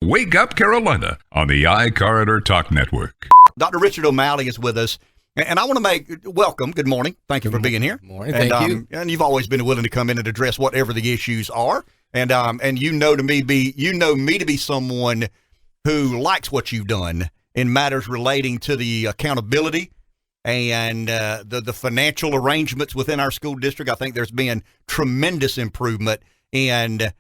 Wake Up Carolina on the iCorridor Talk Network. Dr. Richard O'Malley is with us, and I want to welcome. Good morning. Thank you for being here. Good morning. Thank you. And you've always been willing to come in and address whatever the issues are. And you know me to be someone who likes what you've done in matters relating to the accountability and the financial arrangements within our school district. I think there's been tremendous improvement in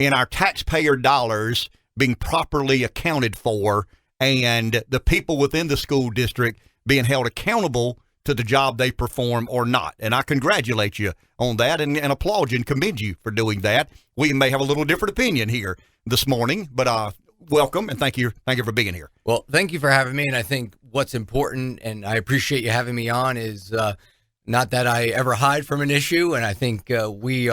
our taxpayer dollars being properly accounted for, and the people within the school district being held accountable to the job they perform or not. And I congratulate you on that and applaud you and commend you for doing that. We may have a little different opinion here this morning, but welcome and thank you for being here. Well, thank you for having me. And I think what's important, and I appreciate you having me on, is not that I ever hide from an issue. And I think we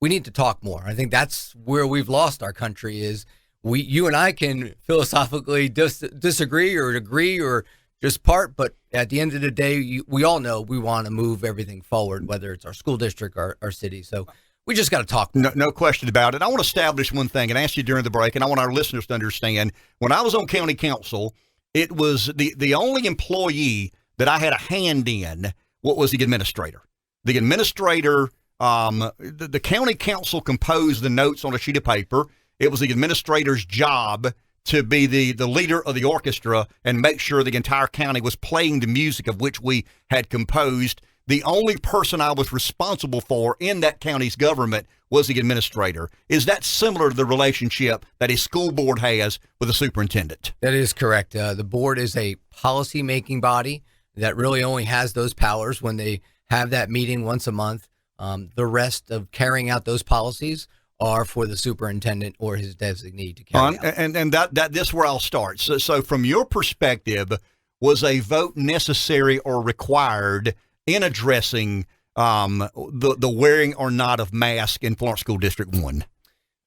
need to talk more. I think that's where we've lost our country is you and I can philosophically disagree or agree or just part, but at the end of the day, we all know we want to move everything forward, whether it's our school district or our city. So we just got to talk. No question about it. I want to establish one thing and ask you during the break, and I want our listeners to understand. When I was on county council, it was the only employee that I had a hand in. What was the administrator? The administrator, the county council composed the notes on a sheet of paper. It was the administrator's job to be the leader of the orchestra and make sure the entire county was playing the music of which we had composed. The only person I was responsible for in that county's government was the administrator. Is that similar to the relationship that a school board has with a superintendent? That is correct. The board is a policy-making body that really only has those powers when they have that meeting once a month. The rest of carrying out those policies are for the superintendent or his designee to carry out. And that this is where I'll start. So from your perspective, was a vote necessary or required in addressing the wearing or not of mask in Florence School District 1?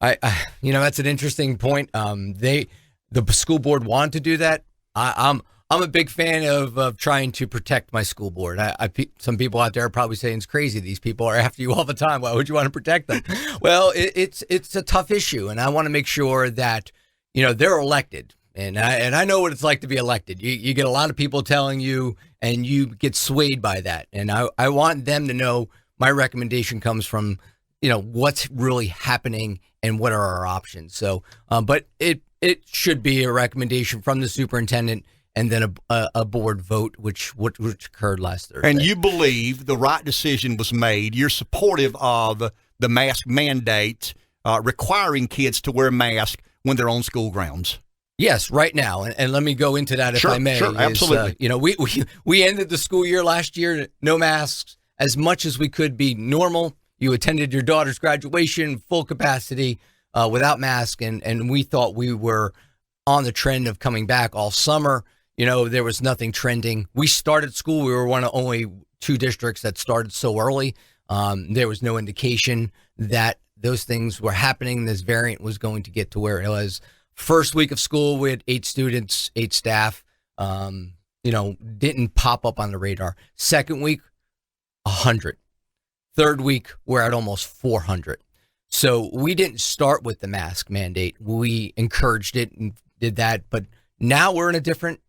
That's an interesting point. The school board wanted to do that. I'm a big fan of trying to protect my school board. Some people out there are probably saying it's crazy. These people are after you all the time. Why would you want to protect them? Well, it's a tough issue, and I want to make sure that they're elected. And I know what it's like to be elected. You get a lot of people telling you, and you get swayed by that. And I want them to know my recommendation comes from what's really happening and what are our options. So, but it should be a recommendation from the superintendent, and then a board vote, which occurred last Thursday. And you believe the right decision was made. You're supportive of the mask mandate requiring kids to wear masks when they're on school grounds. Yes, right now. And let me go into that if sure, I may. Sure, absolutely. We ended the school year last year, no masks, as much as we could be normal. You attended your daughter's graduation, full capacity, without mask, and we thought we were on the trend of coming back all summer. There was nothing trending. We started school. We were one of only 2 districts that started so early. There was no indication that those things were happening. This variant was going to get to where it was. First week of school, we had 8 students, 8 staff, didn't pop up on the radar. Second week, 100. Third week, we're at almost 400. So we didn't start with the mask mandate. We encouraged it and did that. But now we're in a different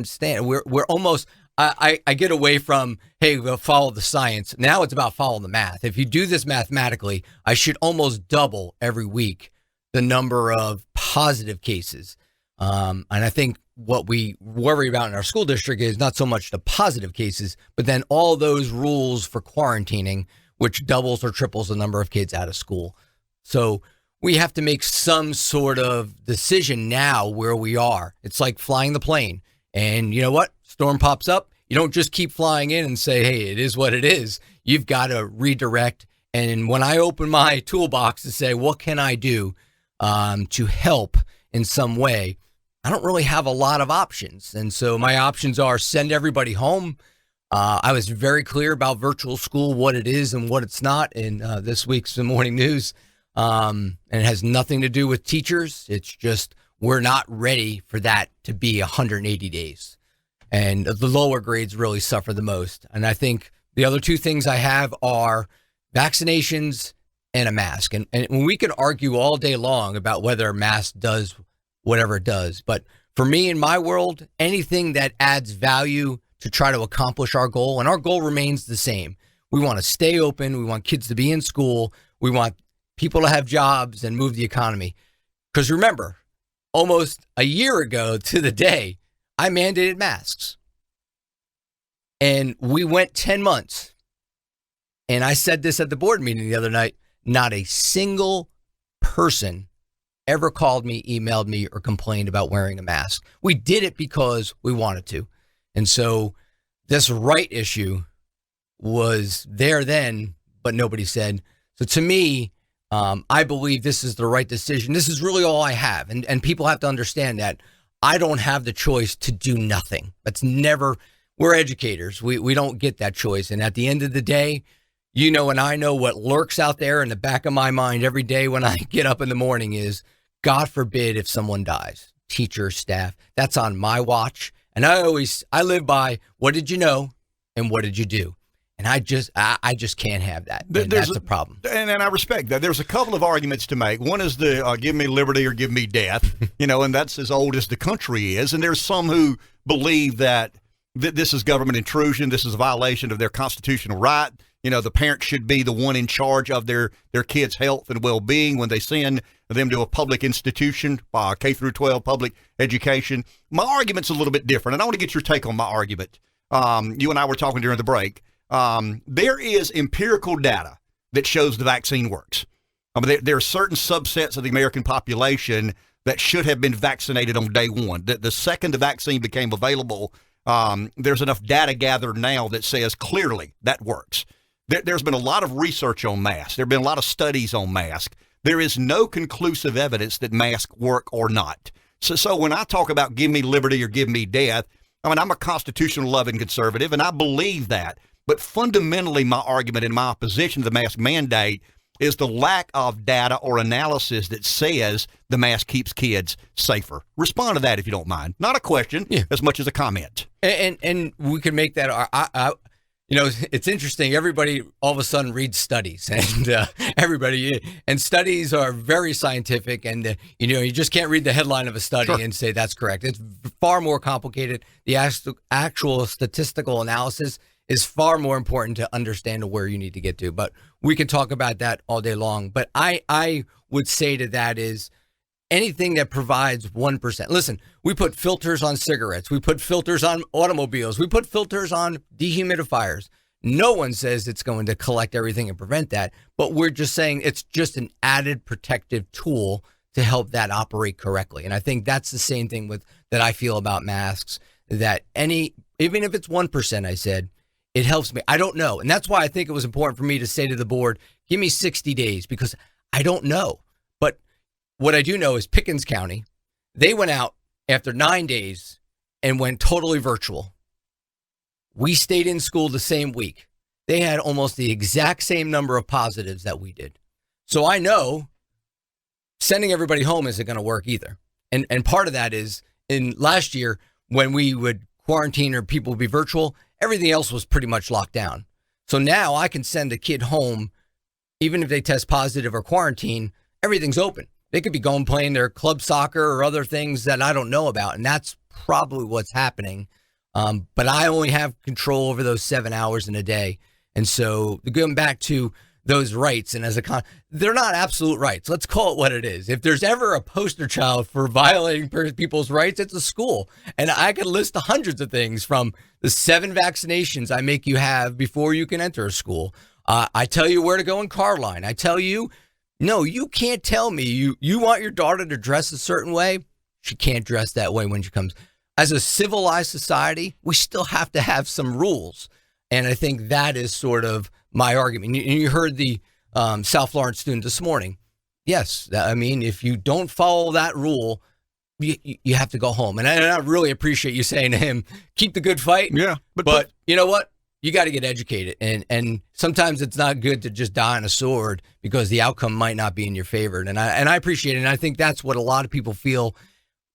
stand. We're almost, I get away from, hey, we'll follow the science. Now it's about following the math. If you do this mathematically, I should almost double every week the number of positive cases. And I think what we worry about in our school district is not so much the positive cases, but then all those rules for quarantining, which doubles or triples the number of kids out of school. So we have to make some sort of decision now where we are. It's like flying the plane. And you know what? Storm pops up. You don't just keep flying in and say, hey, it is what it is. You've got to redirect. And when I open my toolbox to say, what can I do to help in some way, I don't really have a lot of options. And so my options are send everybody home. I was very clear about virtual school, what it is and what it's not in this week's morning news. And it has nothing to do with teachers. It's just we're not ready for that to be 180 days. And the lower grades really suffer the most. And I think the other 2 things I have are vaccinations and a mask. And we could argue all day long about whether a mask does whatever it does. But for me, in my world, anything that adds value to try to accomplish our goal, and our goal remains the same. We want to stay open. We want kids to be in school. We want people to have jobs and move the economy. Because remember, almost a year ago to the day, I mandated masks. And we went 10 months. And I said this at the board meeting the other night, not a single person ever called me, emailed me, or complained about wearing a mask. We did it because we wanted to. And so this right issue was there then, but nobody said. So to me, I believe this is the right decision. This is really all I have. And people have to understand that I don't have the choice to do nothing. That's never, we're educators. We don't get that choice. And at the end of the day, you know, and I know what lurks out there in the back of my mind every day when I get up in the morning is, God forbid if someone dies, teacher, staff, that's on my watch. And I live by, what did you know and what did you do? And I just can't have that. And that's a problem. And I respect that. There's a couple of arguments to make. One is the give me liberty or give me death, you know, and that's as old as the country is. And there's some who believe that this is government intrusion. This is a violation of their constitutional right. You know, the parents should be the one in charge of their kids' health and well-being when they send them to a public institution, K through 12 public education. My argument's a little bit different, and I want to get your take on my argument. You and I were talking during the break. There is empirical data that shows the vaccine works. I mean, there are certain subsets of the American population that should have been vaccinated on day one. The second the vaccine became available, there's enough data gathered now that says clearly that works. There's been a lot of research on masks. There have been a lot of studies on masks. There is no conclusive evidence that masks work or not. So when I talk about give me liberty or give me death, I mean, I'm a constitutional-loving conservative, and I believe that. But fundamentally, my argument in my opposition to the mask mandate is the lack of data or analysis that says the mask keeps kids safer. Respond to that if you don't mind. Not a question as much as a comment. And we can make that. You know, it's interesting. Everybody all of a sudden reads studies, and studies are very scientific. And you know, you just can't read the headline of a study and say that's correct. It's far more complicated. The actual statistical analysis is far more important to understand where you need to get to. But we can talk about that all day long. But I would say to that is anything that provides 1%. Listen, we put filters on cigarettes. We put filters on automobiles. We put filters on dehumidifiers. No one says it's going to collect everything and prevent that. But we're just saying it's just an added protective tool to help that operate correctly. And I think that's the same thing that I feel about masks, that even if it's 1%, I said, it helps me. I don't know. And that's why I think it was important for me to say to the board, give me 60 days because I don't know. But what I do know is Pickens County, they went out after 9 days and went totally virtual. We stayed in school the same week. They had almost the exact same number of positives that we did. So I know sending everybody home isn't going to work either. And part of that is in last year when we would quarantine or people would be virtual, everything else was pretty much locked down. So now I can send a kid home, even if they test positive or quarantine, everything's open. They could be going playing their club soccer or other things that I don't know about. And that's probably what's happening. But I only have control over those 7 hours in a day. And so going back to those rights, and they're not absolute rights. Let's call it what it is. If there's ever a poster child for violating people's rights, it's a school. And I could list hundreds of things from the 7 vaccinations I make you have before you can enter a school. I tell you where to go in car line. I tell you, no, you can't tell me you want your daughter to dress a certain way. She can't dress that way when she comes. As a civilized society, we still have to have some rules. And I think that is sort of my argument. You heard the South Florence student this morning. Yes, I mean, if you don't follow that rule, you have to go home. And I really appreciate you saying to him, keep the good fight. Yeah. But you know what? You got to get educated. And sometimes it's not good to just die on a sword because the outcome might not be in your favor. And I appreciate it. And I think that's what a lot of people feel.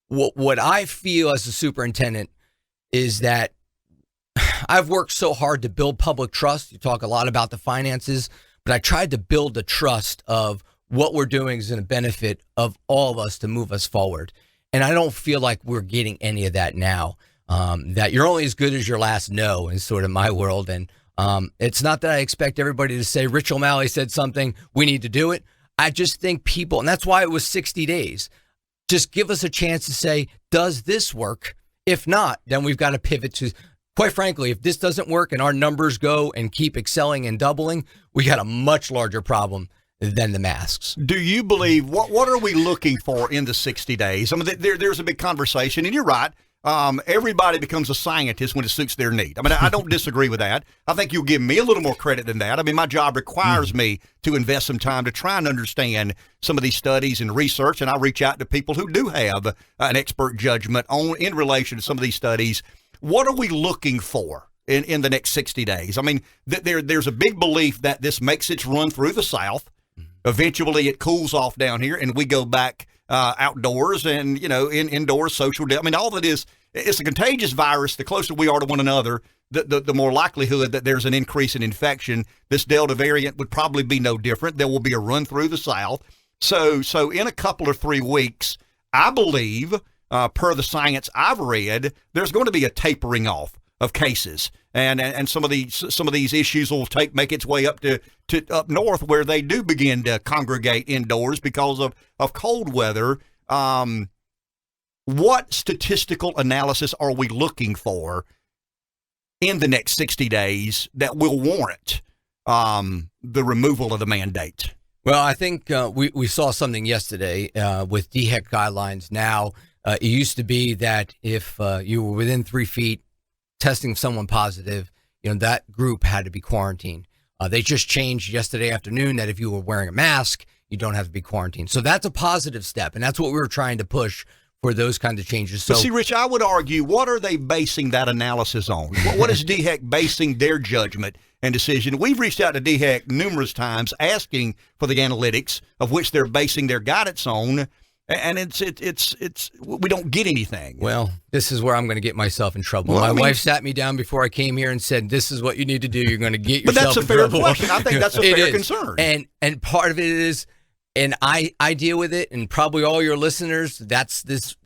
What I feel as a superintendent is that I've worked so hard to build public trust. You talk a lot about the finances, but I tried to build the trust of what we're doing is in a benefit of all of us to move us forward. And I don't feel like we're getting any of that now. That you're only as good as your last no is sort of my world. And it's not that I expect everybody to say, Rich O'Malley said something, we need to do it. I just think people, and that's why it was 60 days, just give us a chance to say, does this work? If not, then we've got to pivot to, quite frankly, if this doesn't work and our numbers go and keep excelling and doubling, we got a much larger problem than the masks. Do you believe, what are we looking for in the 60 days? I mean, there's a big conversation, and you're right. Everybody becomes a scientist when it suits their need. I mean, I don't disagree with that. I think you'll give me a little more credit than that. I mean, my job requires me to invest some time to try and understand some of these studies and research, and I reach out to people who do have an expert judgment in relation to some of these studies. What are we looking for in the next 60 days? I mean, there's a big belief that this makes its run through the South. Eventually, it cools off down here, and we go back outdoors and, indoors, social. I mean, all of it is, it's a contagious virus. The closer we are to one another, the more likelihood that there's an increase in infection. This Delta variant would probably be no different. There will be a run through the South. So in a couple or 3 weeks, I believe, per the science I've read, there's going to be a tapering off of cases, and some of these issues will make its way up to up north, where they do begin to congregate indoors because of cold weather. What statistical analysis are we looking for in the next 60 days that will warrant the removal of the mandate? Well, I think we saw something yesterday with DHEC guidelines. Now, it used to be that if you were within 3 feet testing someone positive, that group had to be quarantined. They just changed yesterday afternoon that if you were wearing a mask, you don't have to be quarantined. So that's a positive step, and that's what we were trying to push for those kinds of changes. So, but see, Rich, I would argue, what are they basing that analysis on? What is DHEC basing their judgment and decision? We've reached out to DHEC numerous times asking for the analytics of which they're basing their guidance on, and it's we don't get anything. Well, this is where I'm going to get myself in trouble. My wife sat me down before I came here and said, "This is what you need to do. You're going to get yourself in trouble." But that's a fair question. I think that's a fair concern. And part of it is, and I deal with it, and probably all your listeners, that's this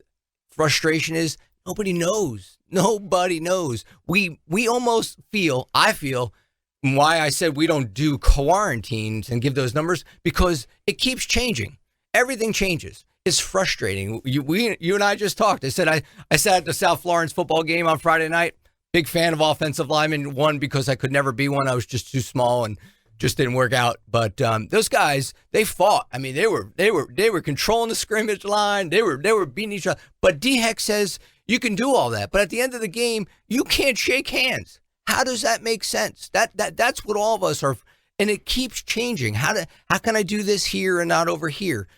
frustration is nobody knows. Nobody knows. We almost feel, I feel, why I said we don't do quarantines and give those numbers, because it keeps changing. Everything changes. It's frustrating. You and I just talked. I said I sat at the South Florence football game on Friday night. Big fan of offensive linemen. One, because I could never be one. I was just too small and just didn't work out. But those guys, they fought. I mean, they were controlling the scrimmage line. They were beating each other. But DHEC says you can do all that, but at the end of the game, you can't shake hands. How does that make sense? That's what all of us are, and it keeps changing. How can I do this here and not over here?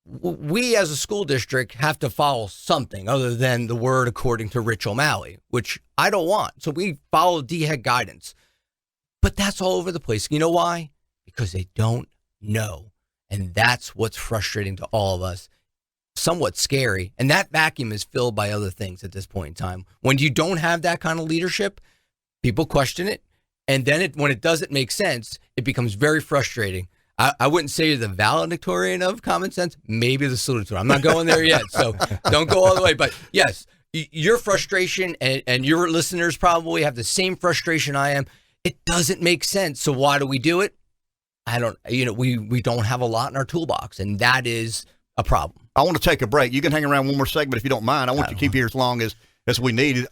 We as a school district have to follow something other than the word according to Rich O'Malley, which I don't want. So we follow DHEC guidance. But that's all over the place. You know why? Because they don't know. And that's what's frustrating to all of us. Somewhat scary. And that vacuum is filled by other things at this point in time. When you don't have that kind of leadership, people question it. And then when it doesn't make sense, it becomes very frustrating. I wouldn't say you're the valedictorian of common sense, maybe the salutatorian. I'm not going there yet, so don't go all the way. But yes, your frustration and your listeners probably have the same frustration I am. It doesn't make sense. So why do we do it? We don't have a lot in our toolbox, and that is a problem. I want to take a break. You can hang around one more segment if you don't mind. I want you to keep here as long as we need.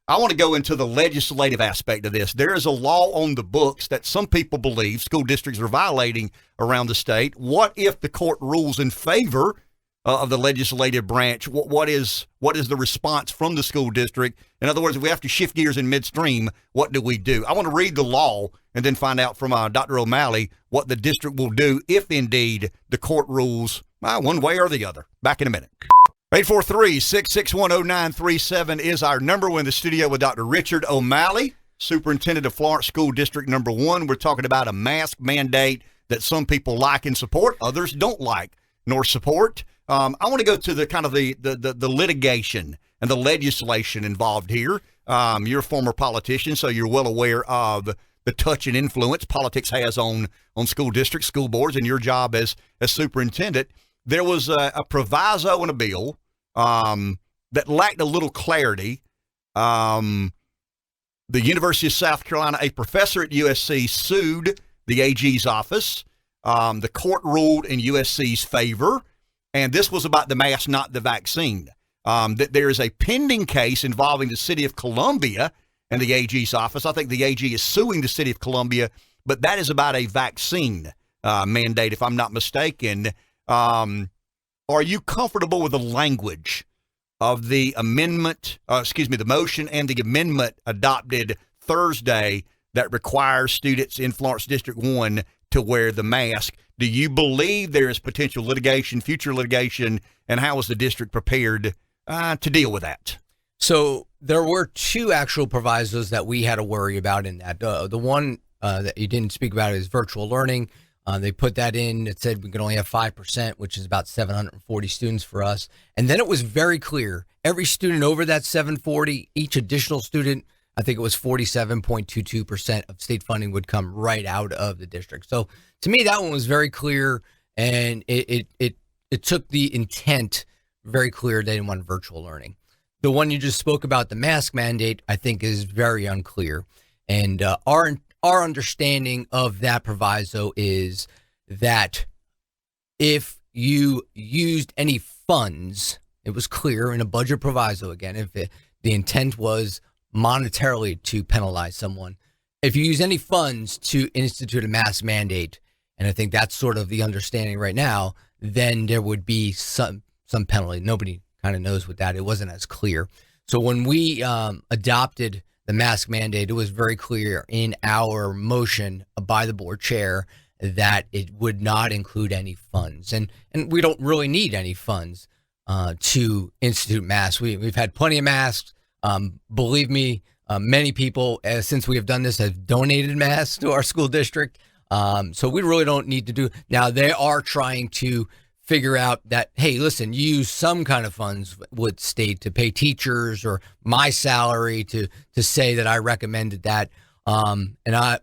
I want to go into the legislative aspect of this. There is a law on the books that some people believe school districts are violating around the state. What if the court rules in favor of the legislative branch? What is the response from the school district? In other words, if we have to shift gears in midstream, what do we do? I want to read the law and then find out from Dr. O'Malley what the district will do if indeed the court rules one way or the other. Back in a minute. 843-661-0937 is our number. We're in the studio with Dr. Richard O'Malley, Superintendent of Florence School District number 1. We're talking about a mask mandate that some people like and support, others don't like nor support. I want to go to the kind of the litigation and the legislation involved here. You're a former politician, so you're well aware of touch and influence politics has on school districts, school boards, and your job as superintendent. There was a proviso in a bill that lacked a little clarity. The University of South Carolina, a professor at USC sued the AG's office. The court ruled in USC's favor, and this was about the mask, not the vaccine. That there is a pending case involving the city of Columbia and the AG's office. I think the AG is suing the city of Columbia, but that is about a vaccine mandate, if I'm not mistaken. Are you comfortable with the language of the amendment, the motion and the amendment adopted Thursday that requires students in Florence District 1 to wear the mask? Do you believe there is potential litigation, future litigation, and how is the district prepared to deal with that? So there were two actual provisos that we had to worry about in that. The one that you didn't speak about is virtual learning. They put that in. It said we could only have 5%, which is about 740 students for us. And then it was very clear. Every student over that 740, each additional student, I think it was 47.22% of state funding would come right out of the district. So to me, that one was very clear, and it took the intent very clear. They didn't want virtual learning. The one you just spoke about, the mask mandate, I think is very unclear. And our understanding of that proviso is that if you used any funds, it was clear in a budget proviso, again, if the intent was monetarily to penalize someone, if you use any funds to institute a mask mandate, and I think that's sort of the understanding right now, then there would be some penalty. Nobody kind of knows what that. It wasn't as clear. So when we adopted the mask mandate, it was very clear in our motion by the board chair that it would not include any funds. And we don't really need any funds to institute masks. We've had plenty of masks. Believe me, many people, since we have done this, have donated masks to our school district. So we really don't need to do. Now, they are trying to figure out that, hey, listen, you use some kind of funds with state to pay teachers or my salary to say that I recommended that. And I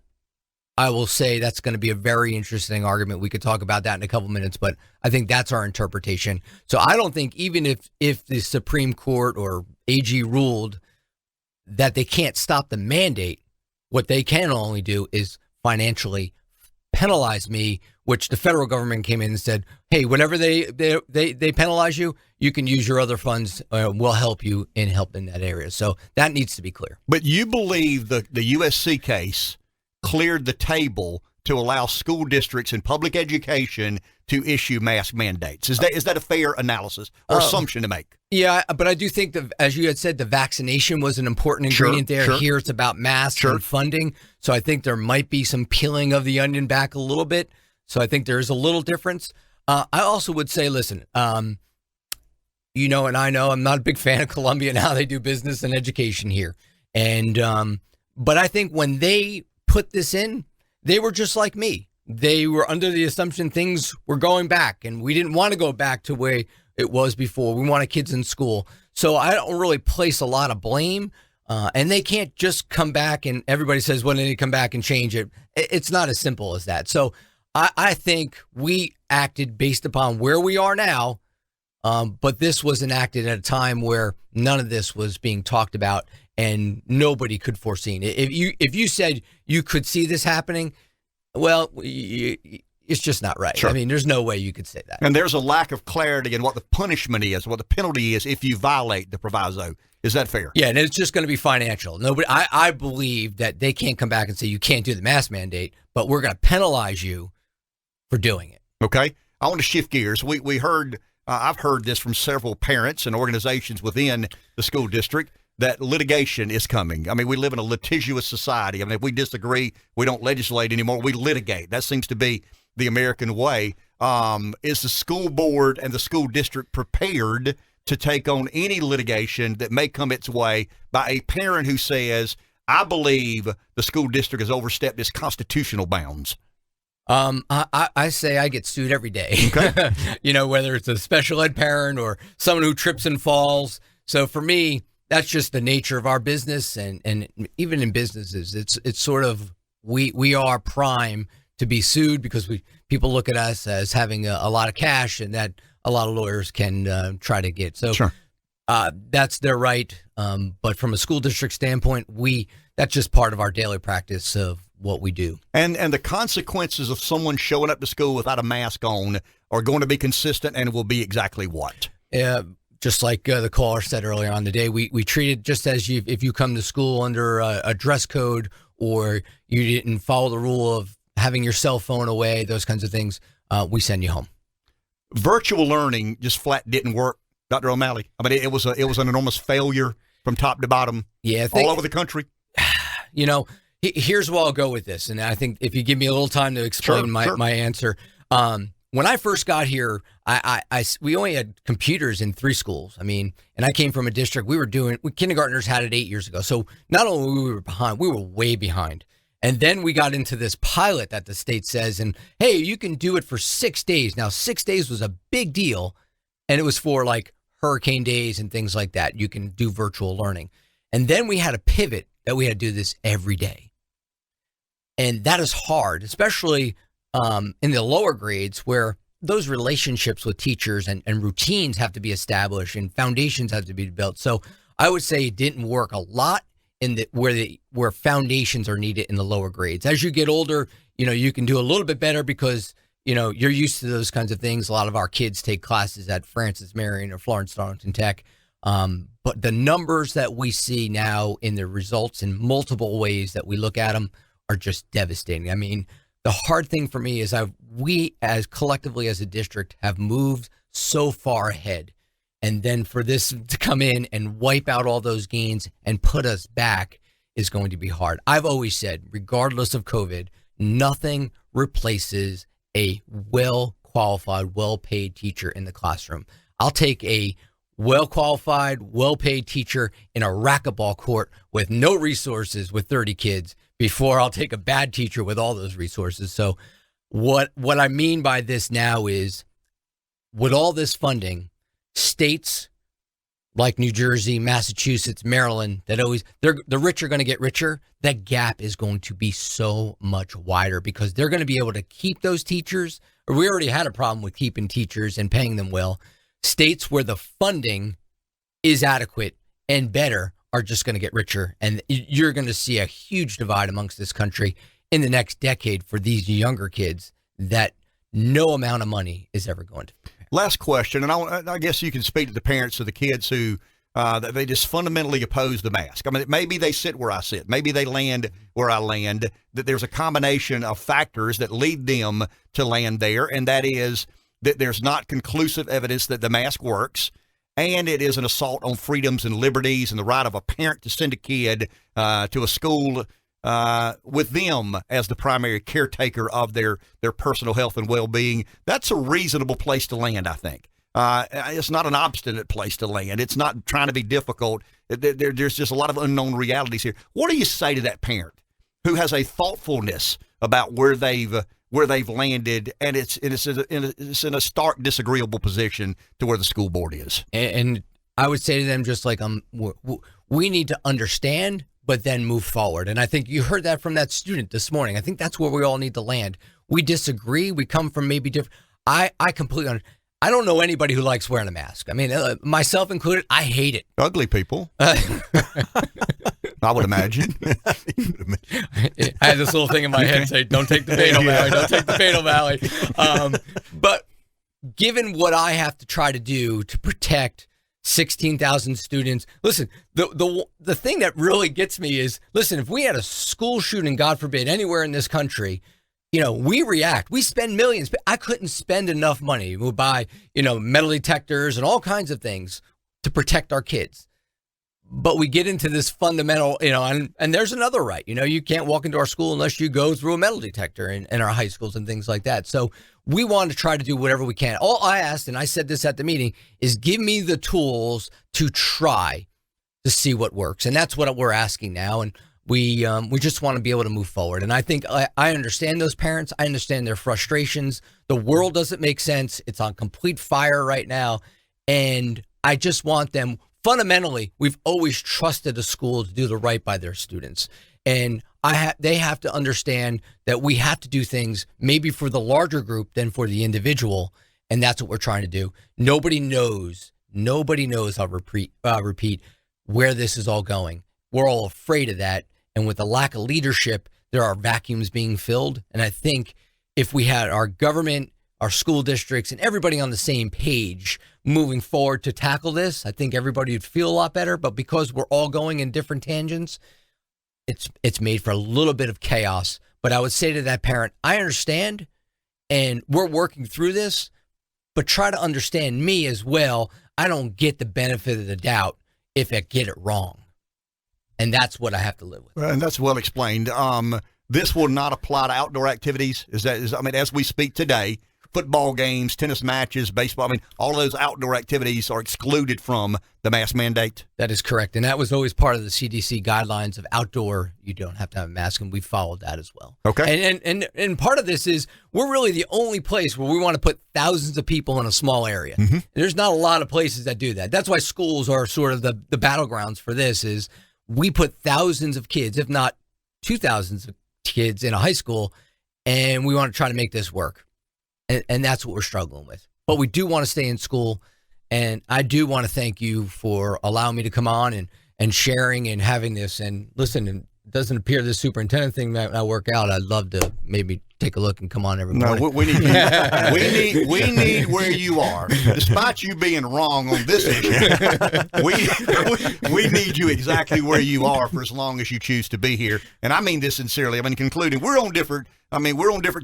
will say that's going to be a very interesting argument. We could talk about that in a couple minutes, but I think that's our interpretation. So I don't think even if the Supreme Court or AG ruled that they can't stop the mandate, what they can only do is financially penalize me, which the federal government came in and said, hey, whenever they penalize you, you can use your other funds. We'll help you in that area. So that needs to be clear. But you believe the USC case cleared the table to allow school districts in public education to issue mask mandates. Is that a fair analysis or assumption to make? Yeah, but I do think that, as you had said, the vaccination was an important ingredient there. Sure. Here it's about masks and funding. So I think there might be some peeling of the onion back a little bit. So I think there is a little difference. I also would say, listen, and I know I'm not a big fan of Columbia and how they do business and education here. And but I think when they put this in, they were just like me. They were under the assumption things were going back, and we didn't want to go back to where it was before. We wanted kids in school. So I don't really place a lot of blame. And they can't just come back and everybody says, well, they need to come back and change it. It's not as simple as that. So I think we acted based upon where we are now. But this was enacted at a time where none of this was being talked about and nobody could foresee it. If you said you could see this happening, well, it's just not right. Sure. I mean, there's no way you could say that. And there's a lack of clarity in what the punishment is, what the penalty is if you violate the proviso. Is that fair? Yeah, and it's just going to be financial. Nobody, I believe that they can't come back and say you can't do the mask mandate, but we're going to penalize you for doing it. Okay. I want to shift gears. We heard, I've heard this from several parents and organizations within the school district, that litigation is coming. I mean, we live in a litigious society. I mean, if we disagree, we don't legislate anymore. We litigate. That seems to be the American way. Is the school board and the school district prepared to take on any litigation that may come its way by a parent who says, I believe the school district has overstepped its constitutional bounds? I say I get sued every day. Okay. Whether it's a special ed parent or someone who trips and falls. So for me, that's just the nature of our business, and even in businesses, it's sort of we are prime to be sued because people look at us as having a lot of cash, and that a lot of lawyers can try to get. So Sure. that's their right. But from a school district standpoint, that's just part of our daily practice of what we do. And the consequences of someone showing up to school without a mask on are going to be consistent and will be exactly what? Just like the caller said earlier on the day, we treat it just as if you come to school under a dress code, or you didn't follow the rule of having your cell phone away, those kinds of things, we send you home. Virtual learning just flat didn't work, Dr. O'Malley. I mean, it was an enormous failure from top to bottom, all over the country. Here's where I'll go with this, and I think if you give me a little time to explain my answer. When I first got here, we only had computers in 3 schools. I mean, and I came from a district kindergartners had it 8 years ago. So not only we were behind, we were way behind. And then we got into this pilot that the state says, and hey, you can do it for 6 days. Now, 6 days was a big deal, and it was for like hurricane days and things like that. You can do virtual learning. And then we had a pivot that we had to do this every day. And that is hard, especially in the lower grades where those relationships with teachers and routines have to be established and foundations have to be built. So I would say it didn't work a lot where foundations are needed in the lower grades. As you get older, you can do a little bit better because, you're used to those kinds of things. A lot of our kids take classes at Francis Marion or Florence Darlington Tech. But the numbers that we see now in the results in multiple ways that we look at them are just devastating. I mean, the hard thing for me is we as collectively as a district have moved so far ahead. And then for this to come in and wipe out all those gains and put us back is going to be hard. I've always said, regardless of COVID, nothing replaces a well-qualified, well-paid teacher in the classroom. I'll take a well-qualified, well-paid teacher in a racquetball court with no resources with 30 kids before I'll take a bad teacher with all those resources. So what I mean by this now is, with all this funding, states like New Jersey, Massachusetts, Maryland, the rich are going to get richer. That gap is going to be so much wider because they're going to be able to keep those teachers. Or we already had a problem with keeping teachers and paying them well. States where the funding is adequate and better are just going to get richer. And you're going to see a huge divide amongst this country in the next decade for these younger kids that no amount of money is ever going to prepare. Last question, and I guess you can speak to the parents of the kids who that they just fundamentally oppose the mask. I mean, maybe they sit where I sit. Maybe they land where I land. That there's a combination of factors that lead them to land there, and that is that there's not conclusive evidence that the mask works, and it is an assault on freedoms and liberties and the right of a parent to send a kid to a school with them as the primary caretaker of their personal health and well-being. That's a reasonable place to land, I think. It's not an obstinate place to land. It's not trying to be difficult. There's just a lot of unknown realities here. What do you say to that parent who has a thoughtfulness about where they've landed, and it's in a stark disagreeable position to where the school board is? And I would say to them, just like we need to understand, but then move forward. And I think you heard that from that student this morning. I think that's where we all need to land. We disagree. We come from maybe different. I completely I don't know anybody who likes wearing a mask. I mean, myself included, I hate it. Ugly people. I would imagine. I had this little thing in my head say, don't take the bait, O'Malley. Don't take the bait, O'Malley. But given what I have to try to do to protect 16,000 students, listen, the thing that really gets me is, listen, if we had a school shooting, God forbid, anywhere in this country, we react. We spend millions. I couldn't spend enough money. We'll buy, metal detectors and all kinds of things to protect our kids. But we get into this fundamental, and there's another right. You can't walk into our school unless you go through a metal detector in our high schools and things like that. So we want to try to do whatever we can. All I asked, and I said this at the meeting, is give me the tools to try to see what works. And that's what we're asking now. And we just want to be able to move forward. And I think I understand those parents. I understand their frustrations. The world doesn't make sense. It's on complete fire right now. And I just want them, fundamentally, we've always trusted a school to do the right by their students. And they have to understand that we have to do things maybe for the larger group than for the individual. And that's what we're trying to do. Nobody knows, I'll repeat, where this is all going. We're all afraid of that. And with the lack of leadership, there are vacuums being filled. And I think if we had our government, our school districts, and everybody on the same page moving forward to tackle this, I think everybody would feel a lot better. But because we're all going in different tangents, it's made for a little bit of chaos. But I would say to that parent, I understand, and we're working through this, but try to understand me as well. I don't get the benefit of the doubt if I get it wrong. And that's what I have to live with. And that's well explained. This will not apply to outdoor activities. As we speak today, football games, tennis matches, baseball, all of those outdoor activities are excluded from the mask mandate. That is correct. And that was always part of the CDC guidelines of outdoor. You don't have to have a mask, and we followed that as well. Okay. And part of this is we're really the only place where we want to put thousands of people in a small area. Mm-hmm. There's not a lot of places that do that. That's why schools are sort of the battlegrounds for this is we put thousands of kids, if not 2,000 of kids in a high school, and we want to try to make this work. And that's what we're struggling with. But we do want to stay in school, and I do want to thank you for allowing me to come on and sharing and having this. And listen, it doesn't appear this superintendent thing might not work out. I'd love to maybe take a look and come on every morning. No, we need you. we need where you are. Despite you being wrong on this issue, we need you exactly where you are for as long as you choose to be here. And I mean this sincerely. Concluding, we're on different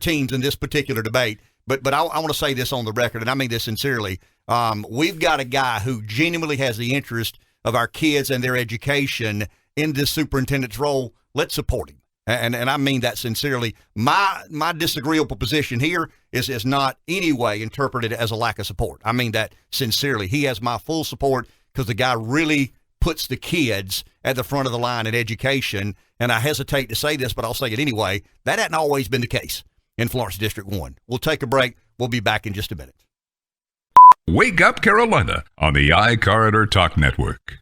teams in this particular debate. But I want to say this on the record, and I mean this sincerely. We've got a guy who genuinely has the interest of our kids and their education in this superintendent's role. Let's support him. And I mean that sincerely. My disagreeable position here is not any way interpreted as a lack of support. I mean that sincerely. He has my full support because the guy really puts the kids at the front of the line in education. And I hesitate to say this, but I'll say it anyway. That hasn't always been the case in Florence District 1. We'll take a break. We'll be back in just a minute. Wake Up Carolina on the iCarrier Talk Network.